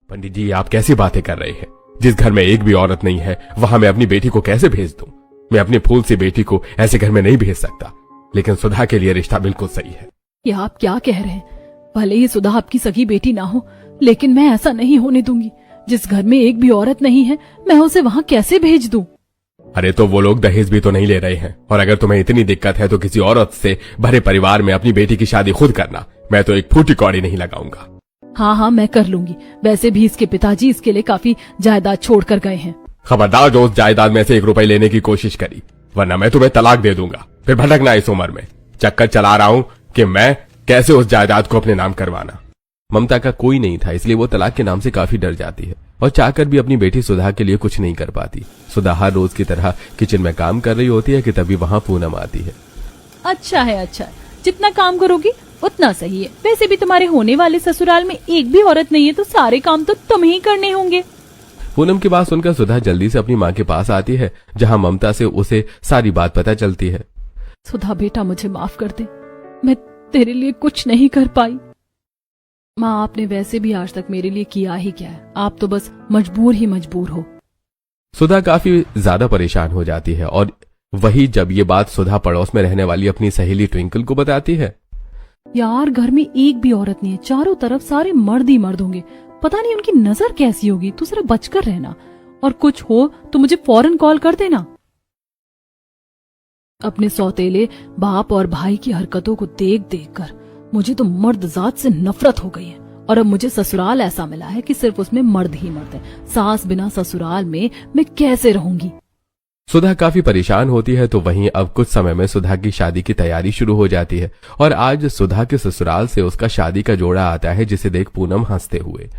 पंडित जी, आप कैसी बातें कर रहे हैं? जिस घर में एक भी औरत नहीं है वहां मैं अपनी बेटी को कैसे भेज दूं? मैं अपनी फूल सी बेटी को ऐसे घर में नहीं भेज सकता। लेकिन सुधा के लिए रिश्ता बिल्कुल सही है। ये आप क्या कह रहे हैं? भले ही सुधा आपकी सगी बेटी ना हो, लेकिन मैं ऐसा नहीं होने दूंगी। जिस घर में एक भी औरत नहीं है, मैं उसे वहाँ कैसे भेज दूं? अरे तो वो लोग दहेज भी तो नहीं ले रहे हैं। और अगर तुम्हें इतनी दिक्कत है तो किसी औरत से भरे परिवार में अपनी बेटी की शादी खुद करना। मैं तो एक फूटी कौड़ी नहीं लगाऊंगा। हाँ, मैं कर लूंगी। वैसे भी इसके पिताजी इसके लिए काफी जायदाद छोड़ कर गए हैं। खबरदार जो उस जायदाद में से 1 रुपए लेने की कोशिश करी, वरना मैं तुम्हें तलाक दे दूंगा। फिर भटकना इस उम्र में। चक्कर चला रहा हूँ कि मैं कैसे उस जायदाद को अपने नाम करवाना। ममता का कोई नहीं था, इसलिए वो तलाक के नाम से काफी डर जाती है और चाहकर भी अपनी बेटी सुधा के लिए कुछ नहीं कर पाती। सुधा हर रोज की तरह किचन में काम कर रही होती है कि तभी वहाँ पूनम आती है। अच्छा है, जितना काम करोगी उतना सही है। वैसे भी तुम्हारे होने वाले ससुराल में एक भी औरत नहीं है, तो सारे काम तो तुम्हें ही करने होंगे। पूनम की बात सुनकर सुधा जल्दी से अपनी माँ के पास आती है, जहाँ ममता से उसे सारी बात पता चलती है। सुधा बेटा, मुझे माफ कर दे, मैं तेरे लिए कुछ नहीं कर पाई। माँ, आपने वैसे भी आज तक मेरे लिए किया ही क्या है? आप तो बस मजबूर हो। सुधा काफी ज्यादा परेशान हो जाती है और वही जब ये बात सुधा पड़ोस में रहने वाली अपनी सहेली ट्विंकल को बताती है। यार, घर में एक भी औरत नहीं है, चारों तरफ सारे मर्द ही मर्द होंगे। पता नहीं उनकी नजर कैसी होगी। तू जरा बचकर रहना, और कुछ हो तो मुझे फौरन कॉल कर देना। अपने सौतेले बाप और भाई की हरकतों को देख देख कर मुझे तो मर्द जात से नफरत हो गई है। और अब मुझे ससुराल ऐसा मिला है कि सिर्फ उसमें मर्द ही मर्द है। सास बिना ससुराल में मैं कैसे रहूंगी? सुधा काफी परेशान होती है। तो वहीं अब कुछ समय में सुधा की शादी की तैयारी शुरू हो जाती है और आज सुधा के ससुराल से उसका शादी का जोड़ा आता है, जिसे देख पूनम हंसते हुए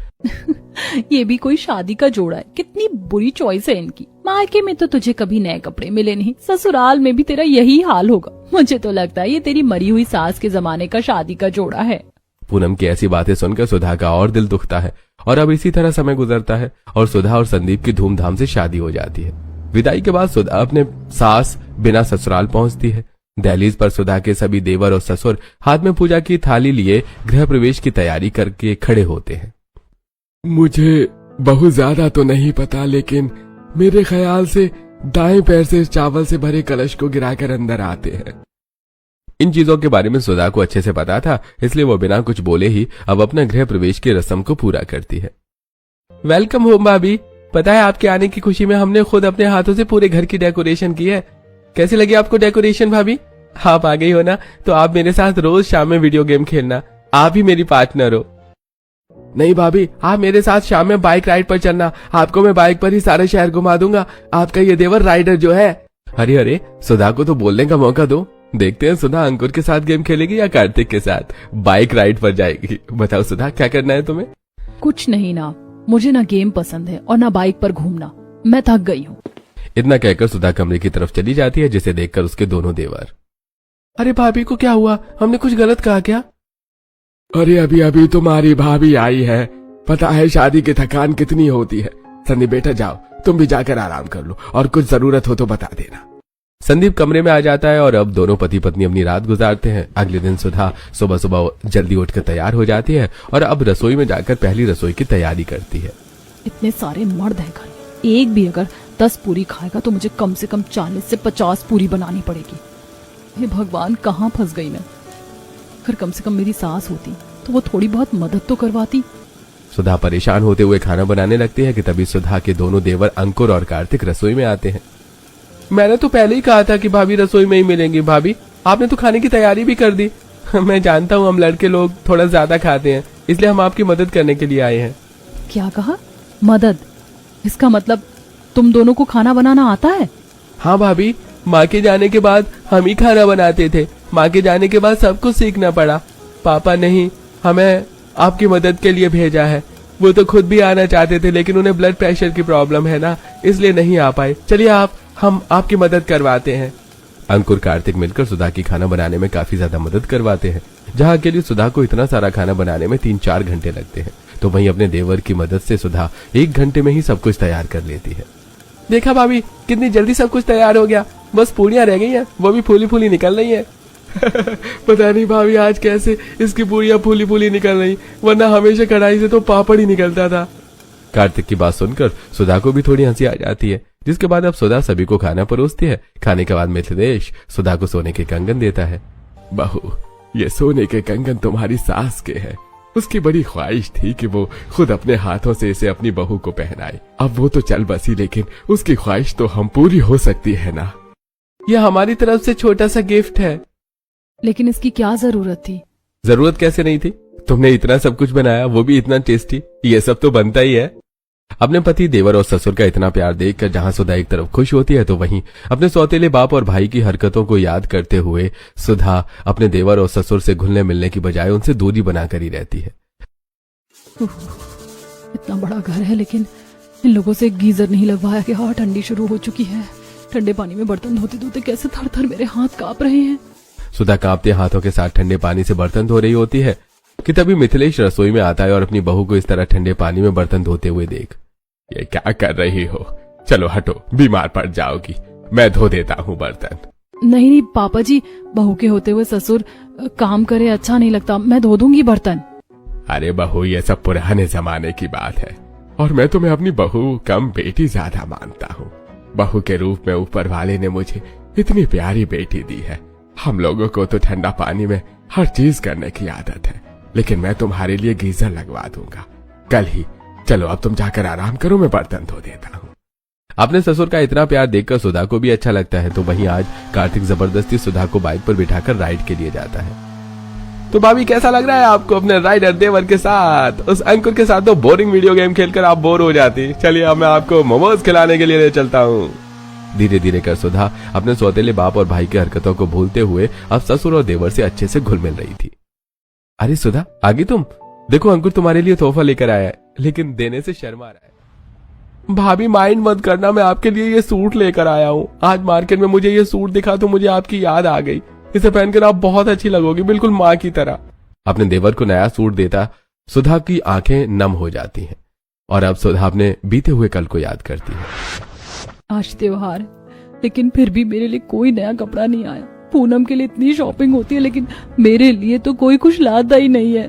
ये भी कोई शादी का जोड़ा है? कितनी बुरी चॉइस है इनकी। मायके में तो तुझे कभी नए कपड़े मिले नहीं, ससुराल में भी तेरा यही हाल होगा। मुझे तो लगता है ये तेरी मरी हुई सास के जमाने का शादी का जोड़ा है। पूनम की ऐसी बातें सुनकर सुधा का और दिल दुखता है और अब इसी तरह समय गुजरता है और सुधा और संदीप की धूमधाम से शादी हो जाती है। विदाई के बाद सुधा अपने सास बिना ससुराल पहुंचती है। दहलीज पर सुधा के सभी देवर और ससुर हाथ में पूजा की थाली लिए गृह प्रवेश की तैयारी करके खड़े होते हैं। मुझे बहुत ज्यादा तो नहीं पता, लेकिन मेरे ख्याल से दाएं पैर से चावल से भरे कलश को गिराकर अंदर आते हैं। इन चीजों के बारे में सुधा को अच्छे से पता था, इसलिए वो बिना कुछ बोले ही अब अपना गृह प्रवेश की रस्म को पूरा करती है। वेलकम होम भाभी। पता है, आपके आने की खुशी में हमने खुद अपने हाथों से पूरे घर की डेकोरेशन की है। कैसी लगी आपको डेकोरेशन भाभी? आप आ गई हो ना, तो आप मेरे साथ रोज शाम में वीडियो गेम खेलना। आप ही मेरी पार्टनर हो। नहीं भाभी, आप मेरे साथ शाम में बाइक राइड पर चलना। आपको मैं बाइक पर ही सारे शहर घुमा दूंगा। आपका ये देवर राइडर जो है। अरे सुधा को तो बोलने का मौका दो। देखते हैं सुधा अंकुर के साथ गेम खेलेगी या कार्तिक के साथ बाइक राइड पर जाएगी। बताओ सुधा, क्या करना है तुम्हें? कुछ नहीं ना, मुझे ना गेम पसंद है और ना बाइक पर घूमना। मैं थक गई हूँ। इतना कहकर सुधा कमरे की तरफ चली जाती है, जिसे देखकर उसके दोनों देवर। अरे भाभी को क्या हुआ? हमने कुछ गलत कहा क्या? अरे अभी अभी तुम्हारी भाभी आई है। पता है शादी की थकान कितनी होती है। संदीप बेटा जाओ, तुम भी जाकर आराम कर लो और कुछ जरूरत हो तो बता देना। संदीप कमरे में आ जाता है और अब दोनों पति पत्नी अपनी रात गुजारते हैं। अगले दिन सुधा सुबह सुबह जल्दी उठकर तैयार हो जाती है और अब रसोई में जाकर पहली रसोई की तैयारी करती है। इतने सारे मर्द हैं घर में, एक भी अगर 10 पूरी खाएगा तो मुझे कम से कम 40 से 50 पूरी बनानी पड़ेगी। हे भगवान, कहाँ फंस गई मैं। अगर कम से कम मेरी सास होती तो वो थोड़ी बहुत मदद तो करवाती। सुधा परेशान होते हुए खाना बनाने लगती है कि तभी सुधा के दोनों देवर अंकुर और कार्तिक रसोई में आते हैं। मैंने तो पहले ही कहा था कि भाभी रसोई में ही मिलेंगी। भाभी, आपने तो खाने की तैयारी भी कर दी। मैं जानता हूँ हम लड़के लोग थोड़ा ज्यादा खाते हैं, इसलिए हम आपकी मदद करने के लिए आए हैं। क्या कहा? मदद? इसका मतलब तुम दोनों को खाना बनाना आता है? हाँ भाभी, माँ के जाने के बाद हम ही खाना बनाते थे। माँ के जाने के बाद सब कुछ सीखना पड़ा। पापा ने ही हमें आपकी मदद के लिए भेजा है। वो तो खुद भी आना चाहते थे, लेकिन उन्हें ब्लड प्रेशर की प्रॉब्लम है ना, इसलिए नहीं आ पाए। चलिए हम आपकी मदद करवाते हैं। अंकुर कार्तिक मिलकर सुधा की खाना बनाने में काफी ज्यादा मदद करवाते हैं, जहाँ के लिए सुधा को इतना सारा खाना बनाने में 3-4 घंटे लगते हैं। तो वहीं अपने देवर की मदद से सुधा 1 घंटे में ही सब कुछ तैयार कर लेती है। देखा भाभी, कितनी जल्दी सब कुछ तैयार हो गया। बस पूरियां रह गई हैं, वो भी फूली फूली निकल रही है। पता नहीं भाभी आज कैसे इसकी पूरियां फूली फूली निकल रही, वरना हमेशा कढ़ाई से तो पापड़ ही निकलता था। कार्तिक की बात सुनकर सुधा को भी थोड़ी हंसी आ जाती है, जिसके बाद अब सुधा सभी को खाना परोसती है। खाने के बाद मिथिलेश सुधा को सोने के कंगन देता है। बहू, ये सोने के कंगन तुम्हारी सास के हैं। उसकी बड़ी ख्वाहिश थी कि वो खुद अपने हाथों से इसे अपनी बहू को पहनाए। अब वो तो चल बसी, लेकिन उसकी ख्वाहिश तो हम पूरी हो सकती है ना। ये हमारी तरफ से छोटा सा गिफ्ट है। लेकिन इसकी क्या जरूरत थी? जरूरत कैसे नहीं थी? तुमने इतना सब कुछ बनाया, वो भी इतना टेस्टी, ये सब तो बनता ही है। अपने पति, देवर और ससुर का इतना प्यार देखकर जहां सुधा एक तरफ खुश होती है, तो वहीं अपने सौतेले बाप और भाई की हरकतों को याद करते हुए सुधा अपने देवर और ससुर से घुलने मिलने की बजाय उनसे दूरी बनाकर ही रहती है। इतना बड़ा घर है, लेकिन इन लोगों से गीजर नहीं लगवाया कि हाँ ठंडी शुरू हो चुकी है। ठंडे पानी में बर्तन धोते धोते कैसे थर थर मेरे हाथ कांप रहे हैं। सुधा कांपते हाथों के साथ ठंडे पानी से बर्तन धो रही होती है कि तभी मिथिलेश रसोई में आता है और अपनी बहू को इस तरह ठंडे पानी में बर्तन धोते हुए देख, ये क्या कर रही हो? चलो हटो, बीमार पड़ जाओगी। मैं धो देता हूँ बर्तन। नहीं नहीं पापा जी, बहू के होते हुए ससुर काम करे अच्छा नहीं लगता, मैं धो दूंगी बर्तन। अरे बहू, ये सब पुराने जमाने की बात है और मैं तुम्हें अपनी बहू कम बेटी ज्यादा मानता हूँ। बहू के रूप में ऊपर वाले ने मुझे इतनी प्यारी बेटी दी है। हम लोगों को तो ठंडा पानी में हर चीज करने की आदत है, लेकिन मैं तुम्हारे लिए गीजर लगवा दूंगा कल ही। चलो अब तुम जाकर आराम करो, मैं बर्तन धो देता हूँ। अपने ससुर का इतना प्यार देखकर सुधा को भी अच्छा लगता है, तो वहीं आज कार्तिक जबरदस्ती सुधा को बाइक पर बिठाकर राइड के लिए जाता है। तो भाभी, कैसा लग रहा है आपको अपने राइडर देवर के साथ? उस अंकुर के साथ तो बोरिंग वीडियो गेम खेलकर आप बोर हो जाती। चलिए अब मैं आपको मोमोज खिलाने के लिए ले चलता हूँ। धीरे धीरे कर सुधा अपने सौतेले बाप और भाई की हरकतों को भूलते हुए अब ससुर और देवर से अच्छे से घुल मिल रही थी। अरे सुधा, आगे तुम देखो, अंकुर तुम्हारे लिए तोहफा लेकर आया है, लेकिन देने से शर्मा रहा है। भाभी माइंड मत करना, मैं आपके लिए ये सूट लेकर आया हूँ। आज मार्केट में मुझे ये सूट दिखा तो मुझे आपकी याद आ गई। इसे पहनकर आप बहुत अच्छी लगोगी, बिल्कुल माँ की तरह। अपने देवर को नया सूट देता सुधा की आंखें नम हो जाती हैं और अब सुधा अपने बीते हुए कल को याद करती है। आज त्योहार, लेकिन फिर भी मेरे लिए कोई नया कपड़ा नहीं आया। पूनम के लिए इतनी शॉपिंग होती है, लेकिन मेरे लिए तो कोई कुछ लाता ही नहीं है।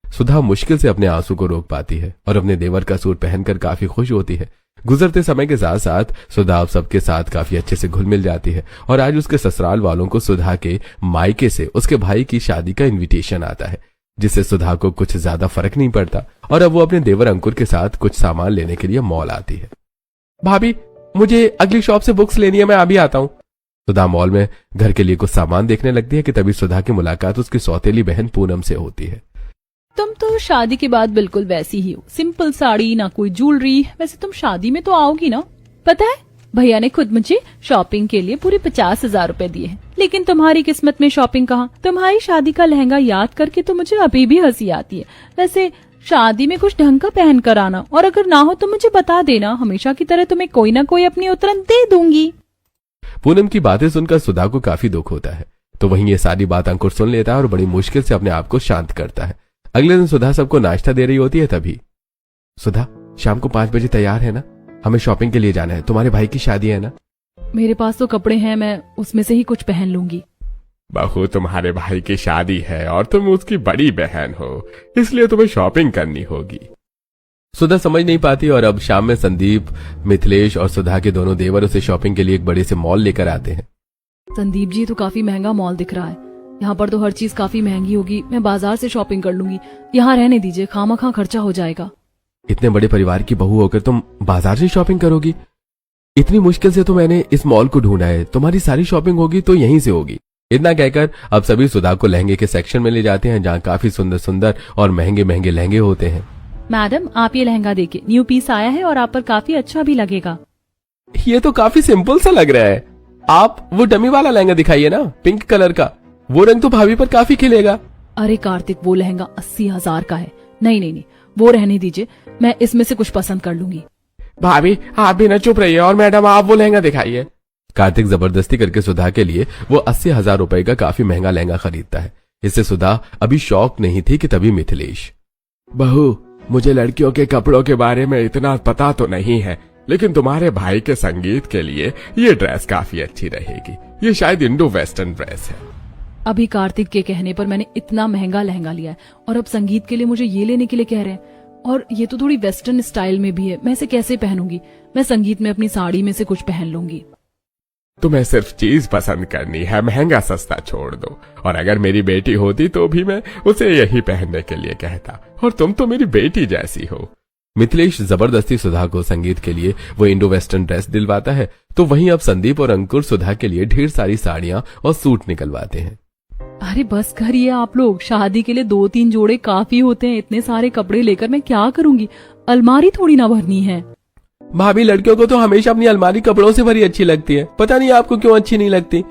सुधा मुश्किल से अपने आंसू को रोक पाती है और अपने देवर का सूट पहनकर काफी खुश होती है। गुजरते समय के साथ साथ सुधा अब सबके साथ काफी अच्छे से घुल मिल जाती है और आज उसके ससुराल वालों को सुधा के मायके से उसके भाई की शादी का इनविटेशन आता है, जिससे सुधा को कुछ ज्यादा फर्क नहीं पड़ता और अब वो अपने देवर अंकुर के साथ कुछ सामान लेने के लिए मॉल आती है। भाभी, मुझे अगली शॉप से बुक्स लेनी है, मैं अभी आता हूँ। सुधा मॉल में घर के लिए कुछ सामान देखने लगती है कि तभी सुधा की मुलाकात उसकी सौतेली बहन पूनम से होती है। तुम तो शादी के बाद बिल्कुल वैसी ही हो, सिंपल साड़ी, ना कोई ज्वेलरी। वैसे तुम शादी में तो आओगी ना? पता है, भैया ने खुद मुझे शॉपिंग के लिए पूरे 50,000 रुपए दिए हैं, लेकिन तुम्हारी किस्मत में शॉपिंग कहाँ। तुम्हारी शादी का लहंगा याद करके तो मुझे अभी भी हंसी आती है। वैसे शादी में कुछ ढंग का पहन कर आना, और अगर ना हो तो मुझे बता देना, हमेशा की तरह तुम्हें कोई ना कोई अपनी उत्तरन दे दूंगी। पूनम की बातें सुनकर सुधा को काफी दुख होता है, तो वहीं ये सारी बात अंकुर सुन लेता है और बड़ी मुश्किल से अपने आप को शांत करता है। अगले दिन सुधा सबको नाश्ता दे रही होती है, तभी सुधा, शाम को 5 बजे तैयार है ना? हमें शॉपिंग के लिए जाना है, तुम्हारे भाई की शादी है ना? मेरे पास तो कपड़े हैं, मैं उसमें से ही कुछ पहन लूंगी। बहू, तुम्हारे भाई की शादी है और तुम उसकी बड़ी बहन हो, इसलिए तुम्हें शॉपिंग करनी होगी। सुधा समझ नहीं पाती और अब शाम में संदीप, मिथिलेश और सुधा के दोनों देवर उसे शॉपिंग के लिए एक बड़े से मॉल लेकर आते हैं। संदीप जी, तो काफी महंगा मॉल दिख रहा है। यहाँ पर तो हर चीज काफी महंगी होगी। मैं बाजार से शॉपिंग कर लूंगी, यहाँ रहने दीजिए, खामखा खर्चा हो जाएगा। इतने बड़े परिवार की बहू होकर तुम बाजार से शॉपिंग करोगी? इतनी मुश्किल से तो मैंने इस मॉल को ढूंढा है, तुम्हारी सारी शॉपिंग होगी तो यहीं से होगी। इतना कहकर अब सभी सुधा को लहंगे के सेक्शन में ले जाते हैं, जहाँ काफी सुंदर सुंदर और महंगे महंगे लहंगे होते हैं। मैडम, आप ये लहंगा देखिए, न्यू पीस आया है और आप पर काफी अच्छा भी लगेगा। ये तो काफी सिंपल सा लग रहा है। आप वो डमी वाला लहंगा दिखाइए ना, पिंक कलर का। वो रंग तो भाभी पर काफी खिलेगा। अरे कार्तिक, वो लहंगा 80,000 का है। नहीं नहीं नहीं, वो रहने दीजिए, मैं इसमें से कुछ पसंद कर लूंगी। भाभी, आप भी ना चुप रहिए और मैडम आप वो लहंगा दिखाइए। कार्तिक जबरदस्ती करके सुधा के लिए वो 80,000 रुपए का काफी महंगा लहंगा खरीदता है। इससे सुधा अभी शौक नहीं थी कि तभी मिथिलेश, बहू, मुझे लड़कियों के कपड़ों के बारे में इतना पता तो नहीं है, लेकिन तुम्हारे भाई के संगीत के लिए ये ड्रेस काफी अच्छी रहेगी। ये शायद इंडो वेस्टर्न ड्रेस है। अभी कार्तिक के कहने पर मैंने इतना महंगा लहंगा लिया है और अब संगीत के लिए मुझे ये लेने के लिए कह रहे हैं। और ये तो थोड़ी वेस्टर्न स्टाइल में भी है, मैं इसे कैसे पहनूंगी? मैं संगीत में अपनी साड़ी में से कुछ पहन लूंगी। तुम्हें सिर्फ चीज पसंद करनी है, महंगा सस्ता छोड़ दो। और अगर मेरी बेटी होती तो भी मैं उसे यही पहनने के लिए कहता, और तुम तो मेरी बेटी जैसी हो। मिथिलेश जबरदस्ती सुधा को संगीत के लिए वो इंडो वेस्टर्न ड्रेस दिलवाता है, तो वहीं अब संदीप और अंकुर सुधा के लिए ढेर सारी साड़ियां और सूट निकलवाते हैं। अरे बस करिए आप लोग, शादी के लिए 2-3 जोड़े काफी होते हैं। इतने सारे कपड़े लेकर मैं क्या करूंगी? अलमारी थोड़ी ना भरनी है। भाभी, लड़कियों को तो हमेशा अपनी अलमारी कपड़ों से भरी अच्छी लगती है, पता नहीं आपको क्यों अच्छी नहीं लगती।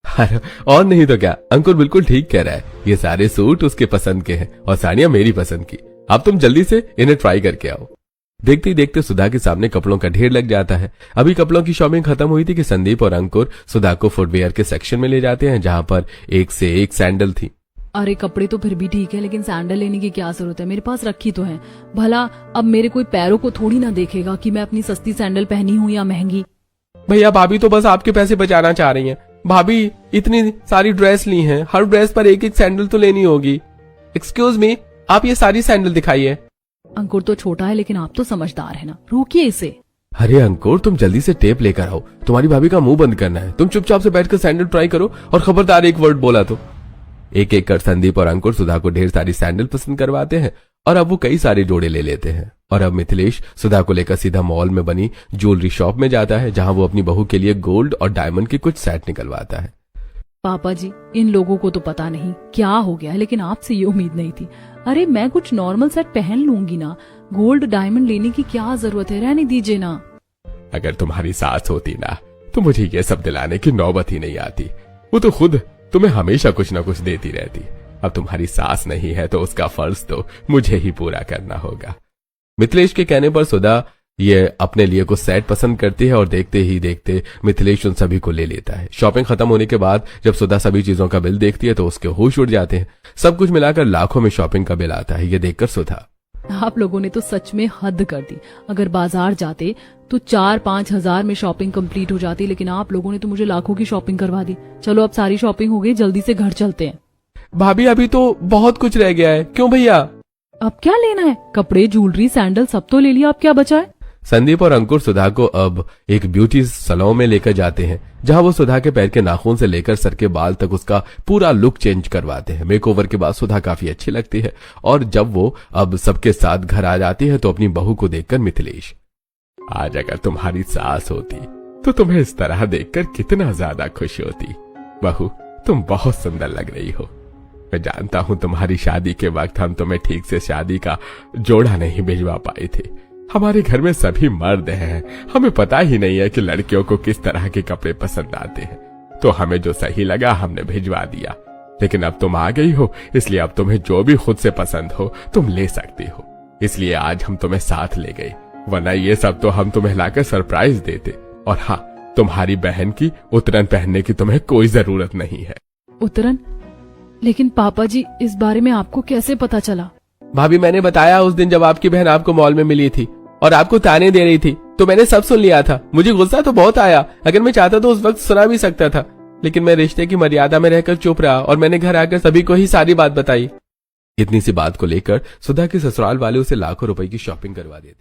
अरे और नहीं तो क्या, अंकुर बिल्कुल ठीक कह रहा है। ये सारे सूट उसके पसंद के हैं और साड़ियां मेरी पसंद की। अब तुम जल्दी से इन्हें ट्राई करके आओ। देखते ही देखते सुधा के सामने कपड़ों का ढेर लग जाता है। अभी कपड़ों की शॉपिंग खत्म हुई थी कि संदीप और अंकुर सुधा को फुटवेयर के सेक्शन में ले जाते हैं, जहां पर एक से एक सैंडल थी। अरे कपड़े तो फिर भी ठीक है, लेकिन सैंडल लेने की क्या जरूरत है? मेरे पास रखी तो है। भला अब मेरे कोई पैरों को थोड़ी ना देखेगा कि मैं अपनी सस्ती सैंडल पहनी हूँ या महंगी। भैया, भाभी तो बस आपके पैसे बचाना चाह रही हैं। भाभी, इतनी सारी ड्रेस ली हैं, हर ड्रेस पर एक एक सैंडल तो लेनी होगी। एक्सक्यूज मी, आप ये सारी सैंडल दिखाइए। अंकुर तो छोटा है, लेकिन आप तो समझदार है ना, रोकिए इसे। अरे अंकुर, तुम जल्दी से टेप लेकर आओ, तुम्हारी भाभी का मुंह बंद करना है। तुम चुपचाप से बैठकर सैंडल ट्राई करो, और खबरदार एक वर्ड बोला तो। एक एक कर संदीप और अंकुर सुधा को ढेर सारी सैंडल पसंद करवाते हैं, और अब वो कई सारे जोड़े ले लेते हैं। और अब मिथिलेश सुधा को लेकर सीधा मॉल में बनी ज्वेलरी शॉप में जाता है, जहां वो अपनी बहू के लिए गोल्ड और डायमंड के कुछ सेट निकलवाता है। पापा जी, इन लोगों को तो पता नहीं क्या हो गया है, लेकिन आपसे ये उम्मीद नहीं थी। अरे मैं कुछ नॉर्मल सेट पहन लूंगी ना, गोल्ड डायमंड लेने की क्या जरूरत है? रहने दीजिए ना। अगर तुम्हारी सास होती ना, तो मुझे ये सब दिलाने की नौबत ही नहीं आती। वो तो खुद तुम्हें हमेशा कुछ न कुछ देती रहती। अब तुम्हारी सास नहीं है तो उसका फर्ज तो मुझे ही पूरा करना होगा। मिथिलेश के कहने पर सुधा ये अपने लिए कुछ सेट पसंद करती है, और देखते ही देखते मिथिलेश उन सभी को ले लेता है। शॉपिंग खत्म होने के बाद जब सुधा सभी चीजों का बिल देखती है तो उसके होश उड़ जाते हैं। सब कुछ मिलाकर लाखों में शॉपिंग का बिल आता है। ये देखकर सुधा, आप लोगों ने तो सच में हद कर दी। अगर बाजार जाते तो 4-5 हजार में शॉपिंग कंप्लीट हो जाती, लेकिन आप लोगों ने तो मुझे लाखों की शॉपिंग करवा दी। चलो अब सारी शॉपिंग हो गई, जल्दी से घर चलते हैं। भाभी, अभी तो बहुत कुछ रह गया है। क्यों भैया? अब क्या लेना है? कपड़े, ज्वेलरी, सैंडल सब तो ले लिया, अब क्या बचा है? संदीप और अंकुर सुधा को अब एक ब्यूटी सैलून में लेकर जाते हैं, जहां वो सुधा के पैर के नाखून से लेकर सर के बाल तक उसका पूरा लुक चेंज करवाते हैं। मेकओवर के बाद सुधा काफी अच्छी लगती है, और जब वो अब सबके साथ घर आ जाती है तो अपनी बहू को देखकर मिथिलेश, आज अगर तुम्हारी सास होती तो तुम्हें इस तरह देखकर कितना ज्यादा खुश होती। बहू, तुम बहुत सुंदर लग रही हो। मैं जानता हूं तुम्हारी शादी के वक्त हम तुम्हें ठीक से शादी का जोड़ा नहीं भिजवा पाए थे। हमारे घर में सभी मर्द हैं, हमें पता ही नहीं है कि लड़कियों को किस तरह के कपड़े पसंद आते हैं, तो हमें जो सही लगा हमने भिजवा दिया। लेकिन अब तुम आ गई हो, इसलिए अब तुम्हें जो भी खुद से पसंद हो तुम ले सकती हो। इसलिए आज हम तुम्हें साथ ले गए, वरना ये सब तो हम तुम्हें लाकर सरप्राइज देते। और हाँ, तुम्हारी बहन की उतरन पहनने की तुम्हें कोई जरूरत नहीं है। उतरन? लेकिन पापा जी, इस बारे में आपको कैसे पता चला? भाभी, मैंने बताया उस दिन जब आपकी बहन आपको मॉल में मिली थी और आपको ताने दे रही थी, तो मैंने सब सुन लिया था। मुझे गुस्सा तो बहुत आया, अगर मैं चाहता तो उस वक्त सुना भी सकता था, लेकिन मैं रिश्ते की मर्यादा में रहकर चुप रहा, और मैंने घर आकर सभी को ही सारी बात बताई। इतनी सी बात को लेकर सुधा के ससुराल वाले उसे लाखों रुपए की शॉपिंग करवा देते।